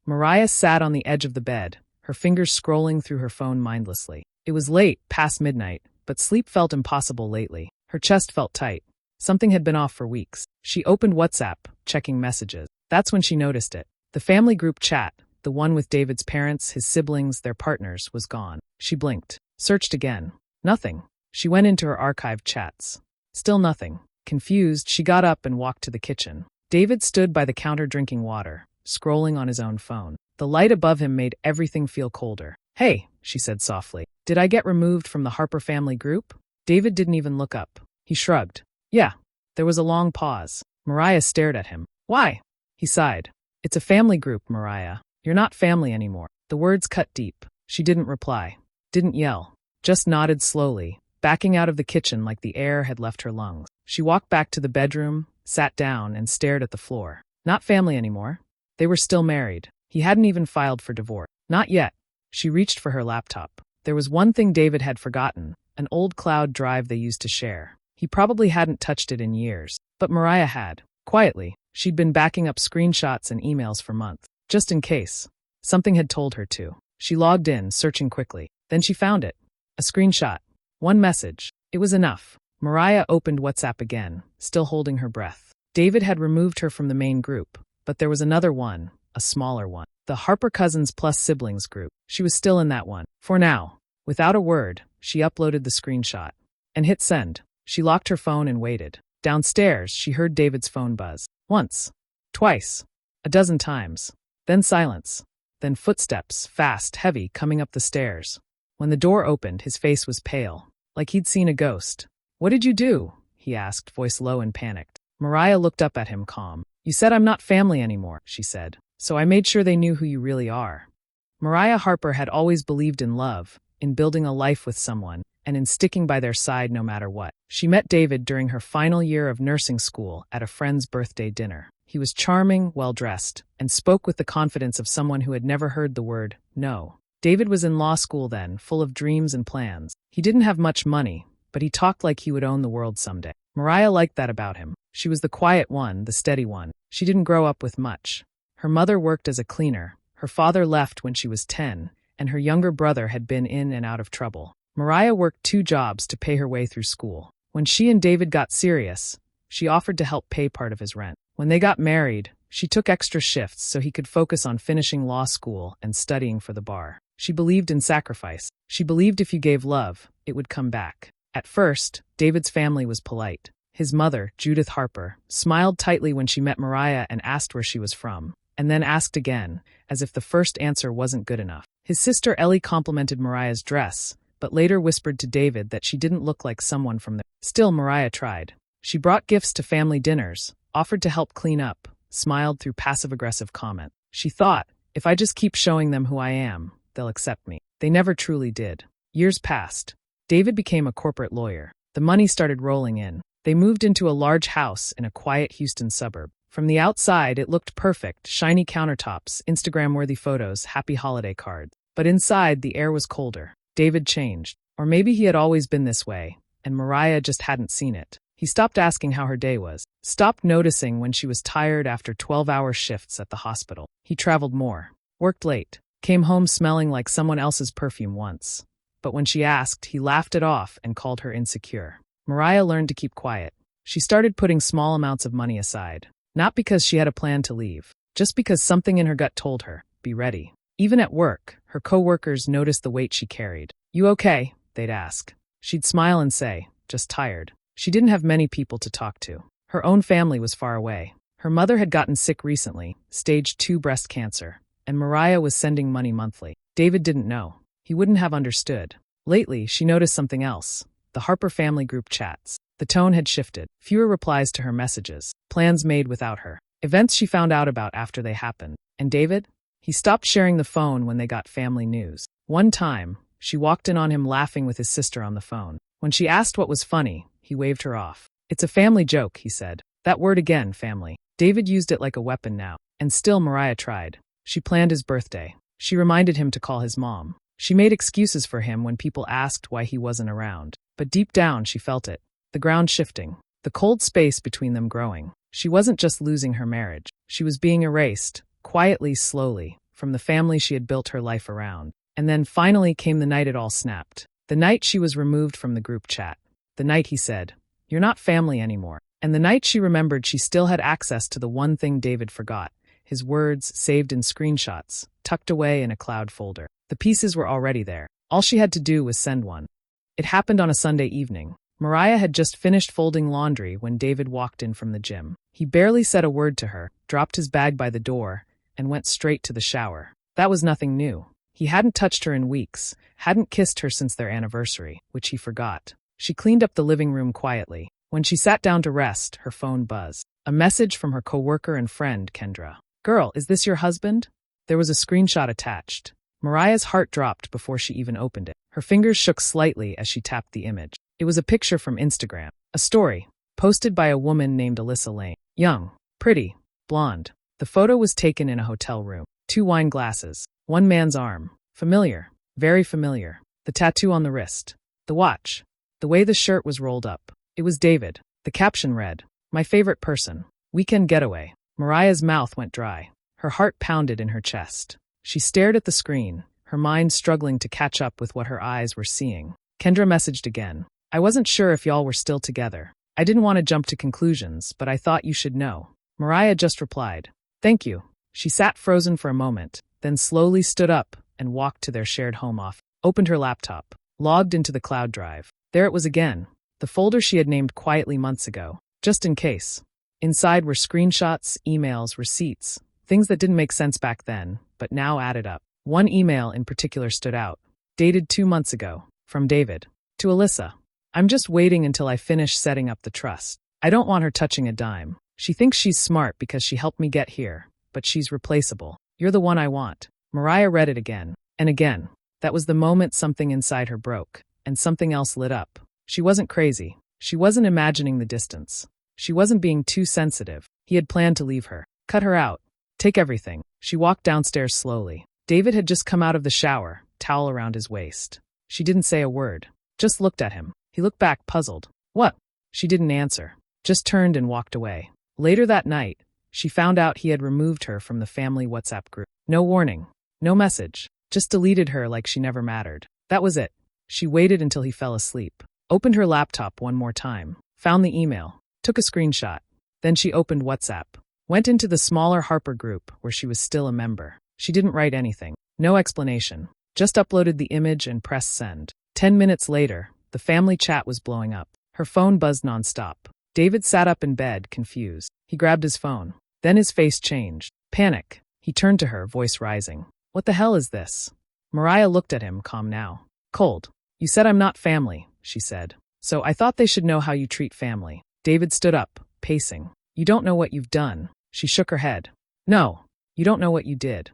Mariah sat on the edge of the bed, her fingers scrolling through her phone mindlessly. It was late, past midnight, but sleep felt impossible lately. Her chest felt tight. Something had been off for weeks. She opened WhatsApp, checking messages. That's when she noticed it. The family group chat, the one with David's parents, his siblings, their partners, was gone. She blinked. Searched again. Nothing. She went into her archived chats. Still nothing. Confused, she got up and walked to the kitchen. David stood by the counter drinking water, scrolling on his own phone. The light above him made everything feel colder. "Hey," she said softly. "Did I get removed from the Harper family group?" David didn't even look up. He shrugged. "Yeah." There was a long pause. Mariah stared at him. "Why?" He sighed. "It's a family group, Mariah. You're not family anymore." The words cut deep. She didn't reply. Didn't yell. Just nodded slowly, backing out of the kitchen like the air had left her lungs. She walked back to the bedroom, sat down, and stared at the floor. Not family anymore. They were still married. He hadn't even filed for divorce. Not yet. She reached for her laptop. There was one thing David had forgotten, an old cloud drive they used to share. He probably hadn't touched it in years. But Mariah had. Quietly, she'd been backing up screenshots and emails for months. Just in case. Something had told her to. She logged in, searching quickly. Then she found it. A screenshot. One message. It was enough. Mariah opened WhatsApp again, still holding her breath. David had removed her from the main group, but there was another one, a smaller one. The Harper Cousins plus Siblings group. She was still in that one. For now. Without a word, she uploaded the screenshot. And hit send. She locked her phone and waited. Downstairs, she heard David's phone buzz. Once. Twice. A dozen times. Then silence. Then footsteps, fast, heavy, coming up the stairs. When the door opened, his face was pale, like he'd seen a ghost. "What did you do?" he asked, voice low and panicked. Mariah looked up at him, calm. "You said I'm not family anymore," she said. "So I made sure they knew who you really are." Mariah Harper had always believed in love, in building a life with someone, and in sticking by their side no matter what. She met David during her final year of nursing school at a friend's birthday dinner. He was charming, well-dressed, and spoke with the confidence of someone who had never heard the word no. David was in law school then, full of dreams and plans. He didn't have much money, but he talked like he would own the world someday. Mariah liked that about him. She was the quiet one, the steady one. She didn't grow up with much. Her mother worked as a cleaner, her father left when she was 10, and her younger brother had been in and out of trouble. Mariah worked 2 jobs to pay her way through school. When she and David got serious, she offered to help pay part of his rent. When they got married, she took extra shifts so he could focus on finishing law school and studying for the bar. She believed in sacrifice. She believed if you gave love, it would come back. At first, David's family was polite. His mother, Judith Harper, smiled tightly when she met Mariah and asked where she was from, and then asked again, as if the first answer wasn't good enough. His sister Ellie complimented Mariah's dress, but later whispered to David that she didn't look like someone from there. Still, Mariah tried. She brought gifts to family dinners, offered to help clean up, smiled through passive-aggressive comment. She thought, if I just keep showing them who I am, they'll accept me. They never truly did. Years passed. David became a corporate lawyer. The money started rolling in. They moved into a large house in a quiet Houston suburb. From the outside, it looked perfect, shiny countertops, Instagram-worthy photos, happy holiday cards. But inside, the air was colder. David changed. Or maybe he had always been this way, and Mariah just hadn't seen it. He stopped asking how her day was, stopped noticing when she was tired after 12-hour shifts at the hospital. He traveled more, worked late, came home smelling like someone else's perfume once. But when she asked, he laughed it off and called her insecure. Mariah learned to keep quiet. She started putting small amounts of money aside. Not because she had a plan to leave, just because something in her gut told her, be ready. Even at work, her coworkers noticed the weight she carried. "You okay?" they'd ask. She'd smile and say, "Just tired." She didn't have many people to talk to. Her own family was far away. Her mother had gotten sick recently, stage 2 breast cancer, and Mariah was sending money monthly. David didn't know. He wouldn't have understood. Lately, she noticed something else. The Harper family group chats. The tone had shifted. Fewer replies to her messages. Plans made without her. Events she found out about after they happened. And David? He stopped sharing the phone when they got family news. One time, she walked in on him laughing with his sister on the phone. When she asked what was funny, he waved her off. "It's a family joke," he said. That word again, family. David used it like a weapon now. And still Mariah tried. She planned his birthday. She reminded him to call his mom. She made excuses for him when people asked why he wasn't around. But deep down, she felt it. The ground shifting. The cold space between them growing. She wasn't just losing her marriage. She was being erased, quietly, slowly, from the family she had built her life around. And then finally came the night it all snapped. The night she was removed from the group chat. The night he said, "You're not family anymore." And the night she remembered she still had access to the one thing David forgot, his words saved in screenshots, tucked away in a cloud folder. The pieces were already there. All she had to do was send one. It happened on a Sunday evening. Mariah had just finished folding laundry when David walked in from the gym. He barely said a word to her, dropped his bag by the door, and went straight to the shower. That was nothing new. He hadn't touched her in weeks, hadn't kissed her since their anniversary, which he forgot. She cleaned up the living room quietly. When she sat down to rest, her phone buzzed. A message from her coworker and friend, Kendra. "Girl, is this your husband?" There was a screenshot attached. Mariah's heart dropped before she even opened it. Her fingers shook slightly as she tapped the image. It was a picture from Instagram. A story, posted by a woman named Alyssa Lane. Young, pretty, blonde. The photo was taken in a hotel room. 2 wine glasses. One man's arm. Familiar. Very familiar. The tattoo on the wrist. The watch. The way the shirt was rolled up. It was David. The caption read, "My favorite person. Weekend getaway." Mariah's mouth went dry. Her heart pounded in her chest. She stared at the screen, her mind struggling to catch up with what her eyes were seeing. Kendra messaged again. "I wasn't sure if y'all were still together. I didn't want to jump to conclusions, but I thought you should know." Mariah just replied, "Thank you." She sat frozen for a moment, then slowly stood up and walked to their shared home office, opened her laptop, logged into the cloud drive. There it was again, the folder she had named quietly months ago, just in case. Inside were screenshots, emails, receipts, things that didn't make sense back then, but now added up. One email in particular stood out, dated 2 months ago, from David. To Alyssa. "I'm just waiting until I finish setting up the trust. I don't want her touching a dime. She thinks she's smart because she helped me get here, but she's replaceable. You're the one I want." Mariah read it again, and again. That was the moment something inside her broke, and something else lit up. She wasn't crazy. She wasn't imagining the distance. She wasn't being too sensitive. He had planned to leave her. Cut her out. Take everything. She walked downstairs slowly. David had just come out of the shower, towel around his waist. She didn't say a word. Just looked at him. He looked back, puzzled. "What?" She didn't answer. Just turned and walked away. Later that night, she found out he had removed her from the family WhatsApp group. No warning. No message. Just deleted her like she never mattered. That was it. She waited until he fell asleep. Opened her laptop one more time. Found the email. Took a screenshot. Then she opened WhatsApp. Went into the smaller Harper group where she was still a member. She didn't write anything. No explanation. Just uploaded the image and pressed send. 10 minutes later, the family chat was blowing up. Her phone buzzed nonstop. David sat up in bed, confused. He grabbed his phone. Then his face changed. Panic. He turned to her, voice rising. "What the hell is this?" Mariah looked at him, calm now. "Cold. You said I'm not family," she said. "So I thought they should know how you treat family." David stood up, pacing. "You don't know what you've done." She shook her head. "No, you don't know what you did."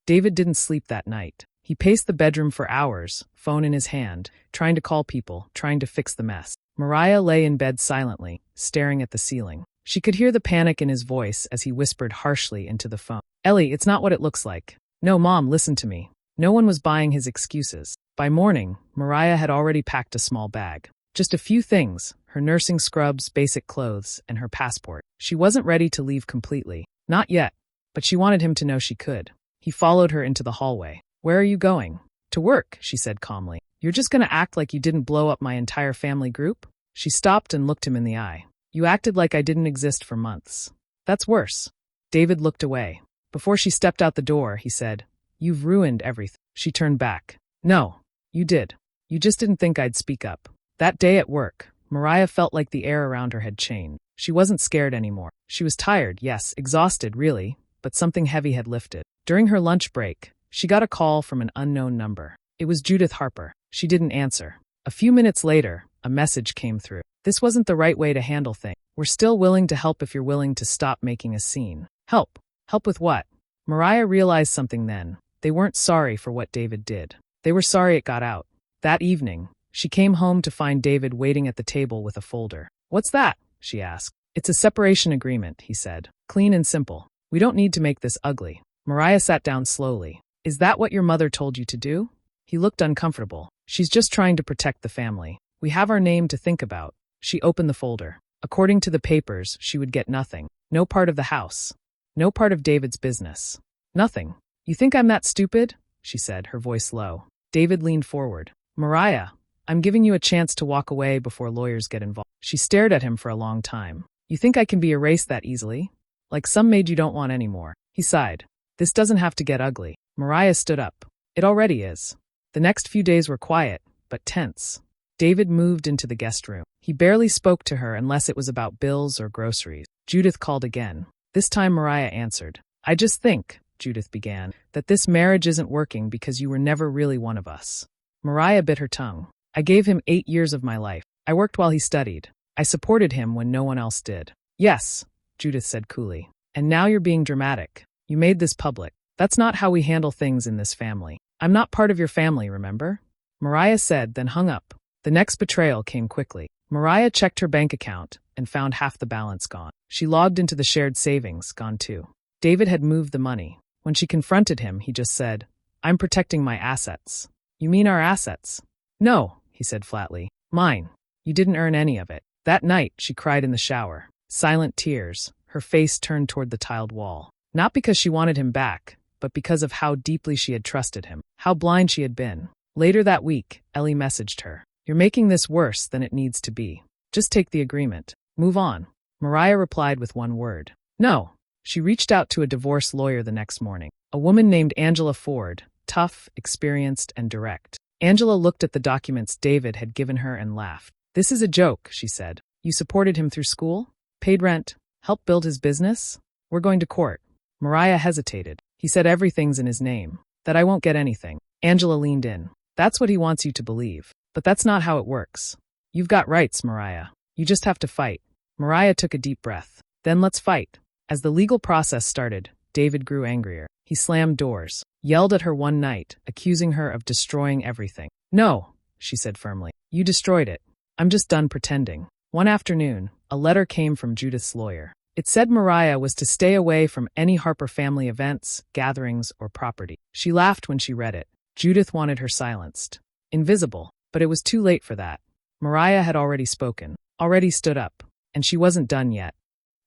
David didn't sleep that night. He paced the bedroom for hours, phone in his hand, trying to call people, trying to fix the mess. Mariah lay in bed silently, staring at the ceiling. She could hear the panic in his voice as he whispered harshly into the phone. "Ellie, it's not what it looks like. No, Mom, listen to me." No one was buying his excuses. By morning, Mariah had already packed a small bag. Just a few things, her nursing scrubs, basic clothes, and her passport. She wasn't ready to leave completely. Not yet. But she wanted him to know she could. He followed her into the hallway. "Where are you going?" "To work," she said calmly. "You're just gonna act like you didn't blow up my entire family group?" She stopped and looked him in the eye. "You acted like I didn't exist for months. That's worse." David looked away. Before she stepped out the door, he said, "You've ruined everything." She turned back. "No, you did. You just didn't think I'd speak up." That day at work, Mariah felt like the air around her had changed. She wasn't scared anymore. She was tired, yes, exhausted, really, but something heavy had lifted. During her lunch break, she got a call from an unknown number. It was Judith Harper. She didn't answer. A few minutes later, a message came through. "This wasn't the right way to handle things. We're still willing to help if you're willing to stop making a scene." Help? Help with what? Mariah realized something then. They weren't sorry for what David did. They were sorry it got out. That evening, she came home to find David waiting at the table with a folder. "What's that?" she asked. "It's a separation agreement," he said. "Clean and simple. We don't need to make this ugly." Mariah sat down slowly. "Is that what your mother told you to do?" He looked uncomfortable. "She's just trying to protect the family. We have our name to think about." She opened the folder. According to the papers, she would get nothing. No part of the house. No part of David's business. Nothing. You think I'm that stupid? She said, her voice low. David leaned forward. Mariah, I'm giving you a chance to walk away before lawyers get involved. She stared at him for a long time. You think I can be erased that easily? Like some maid you don't want anymore. He sighed. This doesn't have to get ugly. Mariah stood up. It already is. The next few days were quiet, but tense. David moved into the guest room. He barely spoke to her unless it was about bills or groceries. Judith called again. This time Mariah answered. I just think, Judith began, that this marriage isn't working because you were never really one of us. Mariah bit her tongue. I gave him 8 years of my life. I worked while he studied. I supported him when no one else did. Yes, Judith said coolly. And now you're being dramatic. You made this public. That's not how we handle things in this family. I'm not part of your family, remember? Mariah said, then hung up. The next betrayal came quickly. Mariah checked her bank account and found half the balance gone. She logged into the shared savings, gone too. David had moved the money. When she confronted him, he just said, I'm protecting my assets. You mean our assets? No, he said flatly. Mine. You didn't earn any of it. That night, she cried in the shower. Silent tears, her face turned toward the tiled wall. Not because she wanted him back, but because of how deeply she had trusted him, how blind she had been. Later that week, Ellie messaged her. You're making this worse than it needs to be. Just take the agreement. Move on. Mariah replied with one word. No. She reached out to a divorce lawyer the next morning. A woman named Angela Ford, tough, experienced, and direct. Angela looked at the documents David had given her and laughed. This is a joke, she said. You supported him through school? Paid rent? Helped build his business? We're going to court. Mariah hesitated. He said everything's in his name. That I won't get anything. Angela leaned in. That's what he wants you to believe. But that's not how it works. You've got rights, Mariah. You just have to fight. Mariah took a deep breath. Then let's fight. As the legal process started, David grew angrier. He slammed doors, yelled at her one night, accusing her of destroying everything. No, she said firmly. You destroyed it. I'm just done pretending. One afternoon, a letter came from Judith's lawyer. It said Mariah was to stay away from any Harper family events, gatherings, or property. She laughed when she read it. Judith wanted her silenced. Invisible. But it was too late for that. Mariah had already spoken, already stood up, and she wasn't done yet.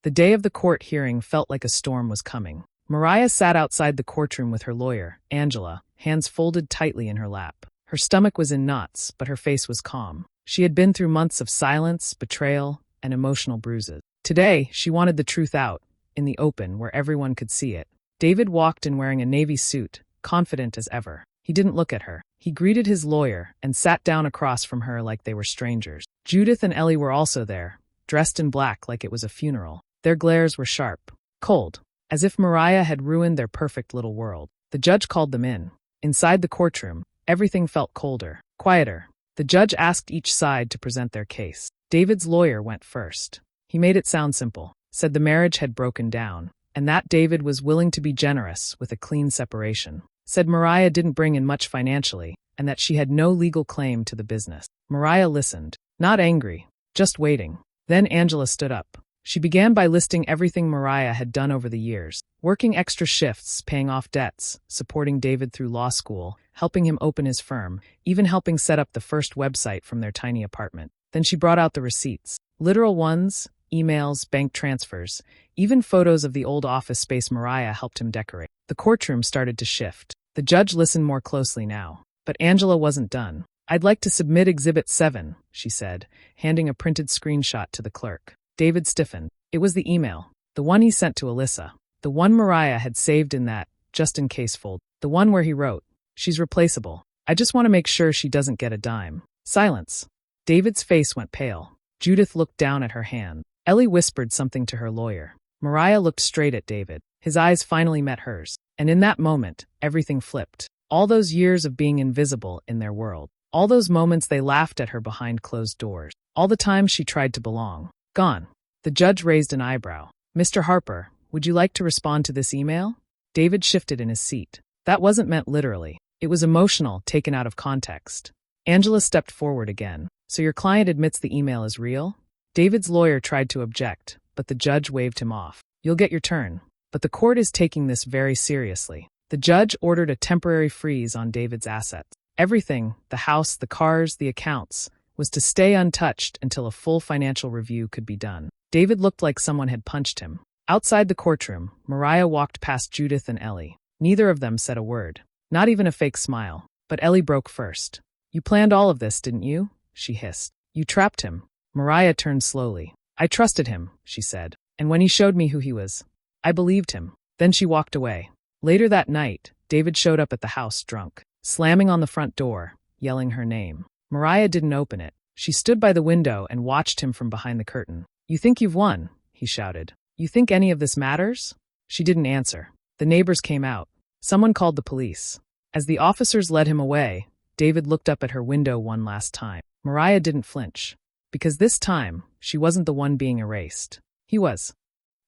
The day of the court hearing felt like a storm was coming. Mariah sat outside the courtroom with her lawyer, Angela, hands folded tightly in her lap. Her stomach was in knots, but her face was calm. She had been through months of silence, betrayal, and emotional bruises. Today, she wanted the truth out, in the open, where everyone could see it. David walked in wearing a navy suit, confident as ever. He didn't look at her. He greeted his lawyer and sat down across from her like they were strangers. Judith and Ellie were also there, dressed in black like it was a funeral. Their glares were sharp, cold, as if Mariah had ruined their perfect little world. The judge called them in. Inside the courtroom, everything felt colder, quieter. The judge asked each side to present their case. David's lawyer went first. He made it sound simple, said the marriage had broken down, and that David was willing to be generous with a clean separation. Said Mariah didn't bring in much financially, and that she had no legal claim to the business. Mariah listened, not angry, just waiting. Then Angela stood up. She began by listing everything Mariah had done over the years, working extra shifts, paying off debts, supporting David through law school, helping him open his firm, even helping set up the first website from their tiny apartment. Then she brought out the receipts, literal ones, emails, bank transfers, even photos of the old office space Mariah helped him decorate. The courtroom started to shift. The judge listened more closely now. But Angela wasn't done. I'd like to submit Exhibit 7, she said, handing a printed screenshot to the clerk. David stiffened. It was the email. The one he sent to Alyssa. The one Mariah had saved in that just-in-case folder. The one where he wrote, she's replaceable. I just want to make sure she doesn't get a dime. Silence. David's face went pale. Judith looked down at her hand. Ellie whispered something to her lawyer. Mariah looked straight at David. His eyes finally met hers. And in that moment, everything flipped. All those years of being invisible in their world. All those moments they laughed at her behind closed doors. All the times she tried to belong. Gone. The judge raised an eyebrow. Mr. Harper, would you like to respond to this email? David shifted in his seat. That wasn't meant literally. It was emotional, taken out of context. Angela stepped forward again. So your client admits the email is real? David's lawyer tried to object, but the judge waved him off. You'll get your turn. But the court is taking this very seriously. The judge ordered a temporary freeze on David's assets. Everything, the house, the cars, the accounts, was to stay untouched until a full financial review could be done. David looked like someone had punched him. Outside the courtroom, Mariah walked past Judith and Ellie. Neither of them said a word. Not even a fake smile. But Ellie broke first. "You planned all of this, didn't you?" she hissed. "You trapped him." Mariah turned slowly. "I trusted him," she said. "And when he showed me who he was, I believed him." Then she walked away. Later that night, David showed up at the house drunk, slamming on the front door, yelling her name. Mariah didn't open it. She stood by the window and watched him from behind the curtain. "You think you've won?" he shouted. "You think any of this matters?" She didn't answer. The neighbors came out. Someone called the police. As the officers led him away, David looked up at her window one last time. Mariah didn't flinch. Because this time, she wasn't the one being erased. He was.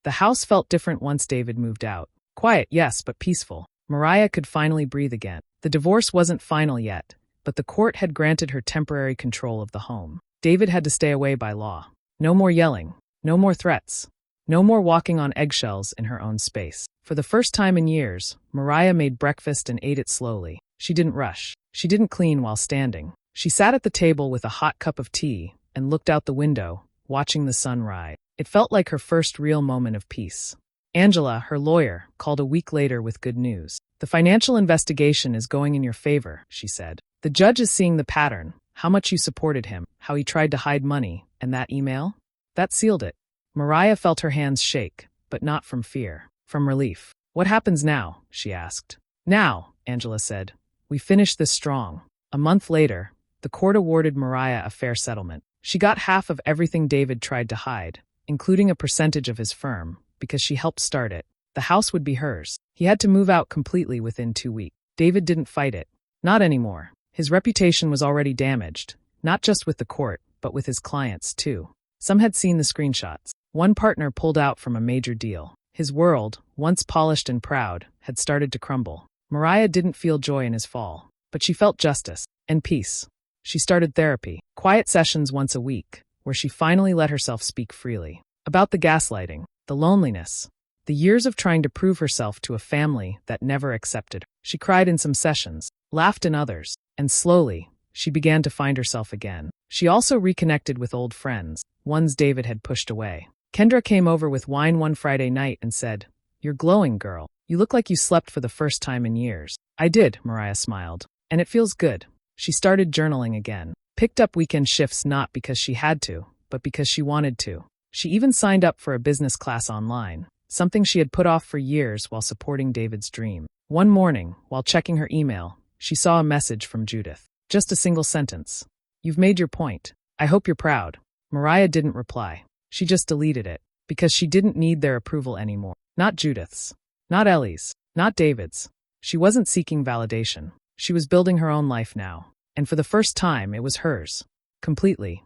The house felt different once David moved out. Quiet, yes, but peaceful. Mariah could finally breathe again. The divorce wasn't final yet, but the court had granted her temporary control of the home. David had to stay away by law. No more yelling. No more threats. No more walking on eggshells in her own space. For the first time in years, Mariah made breakfast and ate it slowly. She didn't rush. She didn't clean while standing. She sat at the table with a hot cup of tea and looked out the window, watching the sun rise. It felt like her first real moment of peace. Angela, her lawyer, called a week later with good news. "The financial investigation is going in your favor," she said. "The judge is seeing the pattern, how much you supported him, how he tried to hide money, and that email? That sealed it." Mariah felt her hands shake, but not from fear, from relief. "What happens now?" she asked. "Now," Angela said, "we finish this strong." A month later, the court awarded Mariah a fair settlement. She got half of everything David tried to hide, including a percentage of his firm, because she helped start it. The house would be hers. He had to move out completely within 2 weeks. David didn't fight it. Not anymore. His reputation was already damaged, not just with the court, but with his clients, too. Some had seen the screenshots. One partner pulled out from a major deal. His world, once polished and proud, had started to crumble. Mariah didn't feel joy in his fall, but she felt justice and peace. She started therapy, quiet sessions once a week, where she finally let herself speak freely. About the gaslighting, the loneliness, the years of trying to prove herself to a family that never accepted her. She cried in some sessions, laughed in others, and slowly, she began to find herself again. She also reconnected with old friends, ones David had pushed away. Kendra came over with wine one Friday night and said, "You're glowing, girl. You look like you slept for the first time in years." "I did," Mariah smiled. "And it feels good." She started journaling again, picked up weekend shifts not because she had to, but because she wanted to. She even signed up for a business class online, something she had put off for years while supporting David's dream. One morning, while checking her email, she saw a message from Judith. Just a single sentence. "You've made your point. I hope you're proud." Mariah didn't reply. She just deleted it, because she didn't need their approval anymore. Not Judith's. Not Ellie's. Not David's. She wasn't seeking validation. She was building her own life now. And for the first time, it was hers. Completely.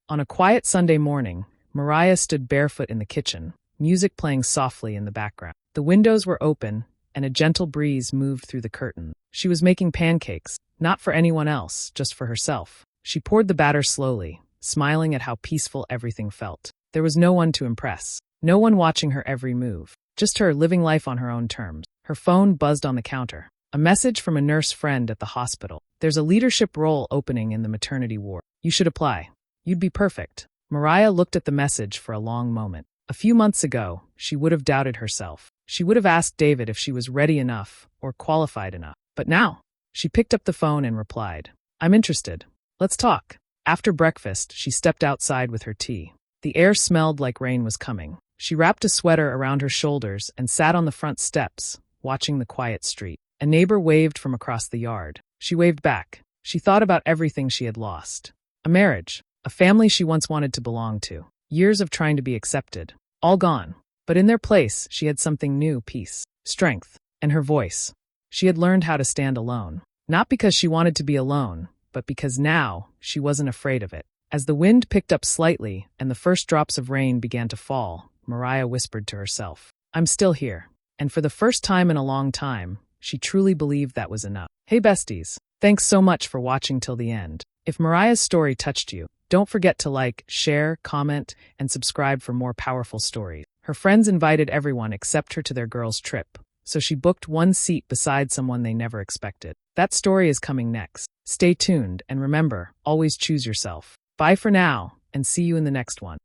On a quiet Sunday morning, Mariah stood barefoot in the kitchen, music playing softly in the background. The windows were open, and a gentle breeze moved through the curtain. She was making pancakes, not for anyone else, just for herself. She poured the batter slowly, smiling at how peaceful everything felt. There was no one to impress, no one watching her every move, just her living life on her own terms. Her phone buzzed on the counter. A message from a nurse friend at the hospital. "There's a leadership role opening in the maternity ward. You should apply. You'd be perfect." Mariah looked at the message for a long moment. A few months ago, she would have doubted herself. She would have asked David if she was ready enough or qualified enough. But now, she picked up the phone and replied, "I'm interested. Let's talk." After breakfast, she stepped outside with her tea. The air smelled like rain was coming. She wrapped a sweater around her shoulders and sat on the front steps, watching the quiet street. A neighbor waved from across the yard. She waved back. She thought about everything she had lost. A marriage, a family she once wanted to belong to, years of trying to be accepted, all gone. But in their place, she had something new: peace, strength, and her voice. She had learned how to stand alone. Not because she wanted to be alone, but because now she wasn't afraid of it. As the wind picked up slightly and the first drops of rain began to fall, Mariah whispered to herself, "I'm still here." And for the first time in a long time, she truly believed that was enough. Hey besties, thanks so much for watching till the end. If Mariah's story touched you, don't forget to like, share, comment, and subscribe for more powerful stories. Her friends invited everyone except her to their girls' trip, so she booked one seat beside someone they never expected. That story is coming next. Stay tuned, and remember, always choose yourself. Bye for now, and see you in the next one.